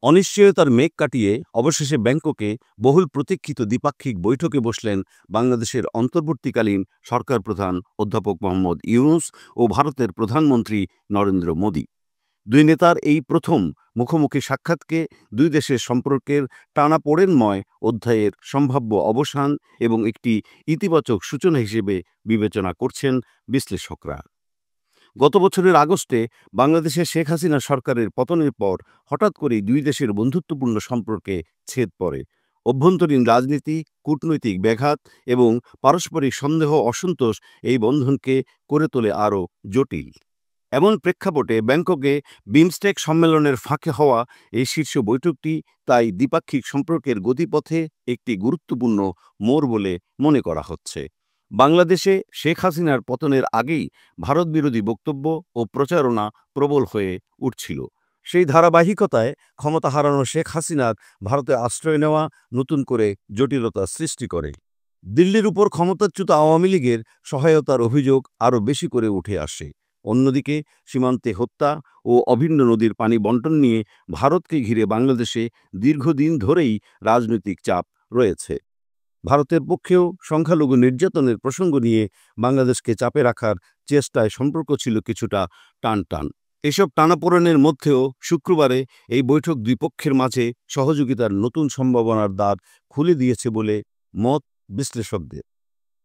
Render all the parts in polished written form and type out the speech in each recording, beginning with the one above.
অনিশ্চয়তার মেঘ কাটিয়ে অবশেষে ব্যাংককে বহুল প্রতীক্ষিত দ্বিপাক্ষিক বৈঠকে বসলেন বাংলাদেশের অন্তর্বর্তীকালীন সরকার প্রধান অধ্যাপক মোহাম্মদ ইউনূস ও ভারতের প্রধানমন্ত্রী নরেন্দ্র মোদী। দুই নেতার এই প্রথম মুখোমুখি সাক্ষাৎকে দুই দেশের সম্পর্কের টানাপোড়েনময় অধ্যায়ের সম্ভাব্য অবসান এবং একটি ইতিবাচক সূচনা হিসেবে বিবেচনা করছেন বিশ্লেষকরা। গত বছরের আগস্টে বাংলাদেশে শেখ হাসিনা সরকারের পতনের পর হঠাৎ করেই দুই দেশের বন্ধুত্বপূর্ণ সম্পর্কে ছেদ পড়ে। অভ্যন্তরীণ রাজনীতি, কূটনৈতিক ব্যাঘাত এবং পারস্পরিক সন্দেহ অসন্তোষ এই বন্ধনকে করে তোলে আরও জটিল। এমন প্রেক্ষাপটে ব্যাংককে বিমস্টেক সম্মেলনের ফাঁকে হওয়া এই শীর্ষ বৈঠকটি তাই দ্বিপাক্ষিক সম্পর্কের গতিপথে একটি গুরুত্বপূর্ণ মোড় বলে মনে করা হচ্ছে। বাংলাদেশে শেখ হাসিনার পতনের আগেই ভারত বিরোধী বক্তব্য ও প্রচারণা প্রবল হয়ে উঠছিল। সেই ধারাবাহিকতায় ক্ষমতা হারানো শেখ হাসিনার ভারতে আশ্রয় নেওয়া নতুন করে জটিলতা সৃষ্টি করে। দিল্লির উপর ক্ষমতাচ্যুত আওয়ামী লীগের সহায়তার অভিযোগ আরও বেশি করে উঠে আসে। অন্যদিকে সীমান্তে হত্যা ও অভিন্ন নদীর পানি বণ্টন নিয়ে ভারতকে ঘিরে বাংলাদেশে দীর্ঘদিন ধরেই রাজনৈতিক চাপ রয়েছে। ভারতের পক্ষেও সংখ্যালঘু নির্যাতনের প্রসঙ্গ নিয়ে বাংলাদেশকে চাপে রাখার চেষ্টায় সম্পর্ক ছিল কিছুটা টানটান। এসব টানাপোড়েনের মধ্যেও শুক্রবারে এই বৈঠক দুই পক্ষের মাঝে সহযোগিতার নতুন সম্ভাবনার দ্বার খুলে দিয়েছে বলে মত বিশ্লেষকদের।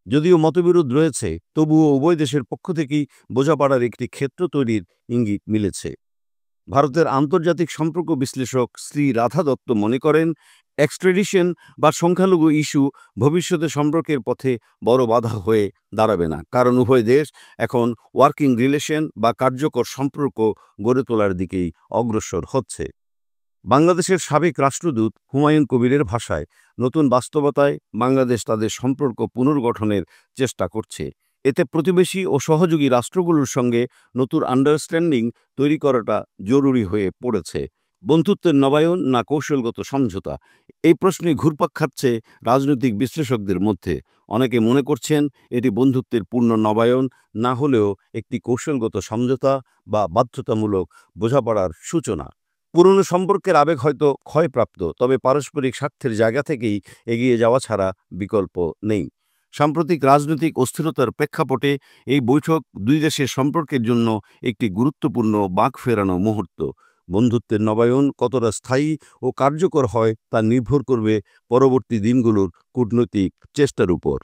যদিও মতবিরোধ রয়েছে, তবুও উভয় দেশের পক্ষ থেকেই বোঝাপড়ার একটি ক্ষেত্র তৈরির ইঙ্গিত মিলেছে। ভারতের আন্তর্জাতিক সম্পর্ক বিশ্লেষক শ্রী রাধা দত্ত মনে করেন, এক্সট্রাডিশন বা সংখ্যালঘু ইস্যু ভবিষ্যতে সম্পর্কের পথে বড় বাধা হয়ে দাঁড়াবে না, কারণ উভয় দেশ এখন ওয়ার্কিং রিলেশন বা কার্যকর সম্পর্ক গড়ে তোলার দিকেই অগ্রসর হচ্ছে। বাংলাদেশের সাবেক রাষ্ট্রদূত হুমায়ুন কবিরের ভাষায়, নতুন বাস্তবতায় বাংলাদেশ তাদের সম্পর্ক পুনর্গঠনের চেষ্টা করছে। এতে প্রতিবেশী ও সহযোগী রাষ্ট্রগুলোর সঙ্গে নতুন আন্ডারস্ট্যান্ডিং তৈরি করাটা জরুরি হয়ে পড়েছে। বন্ধুত্বের নবায়ন না কৌশলগত সমঝোতা, এই প্রশ্নে ঘুরপাক খাচ্ছে রাজনৈতিক বিশ্লেষকদের মধ্যে। অনেকে মনে করছেন এটি বন্ধুত্বের পূর্ণ নবায়ন না হলেও একটি কৌশলগত সমঝোতা বা বাধ্যতামূলক বোঝাপড়ার সূচনা। পুরনো সম্পর্কের আবেগ হয়তো ক্ষয়প্রাপ্ত, তবে পারস্পরিক স্বার্থের জায়গা থেকেই এগিয়ে যাওয়া ছাড়া বিকল্প নেই। সাম্প্রতিক রাজনৈতিক অস্থিরতার প্রেক্ষাপটে এই বৈঠক দুই দেশের সম্পর্কের জন্য একটি গুরুত্বপূর্ণ বাঁক ফেরানো মুহূর্ত। বন্ধুত্বের নবায়ন কতটা স্থায়ী ও কার্যকর হয় তা নির্ভর করবে পরবর্তী দিনগুলোর কূটনৈতিক চেষ্টার উপর।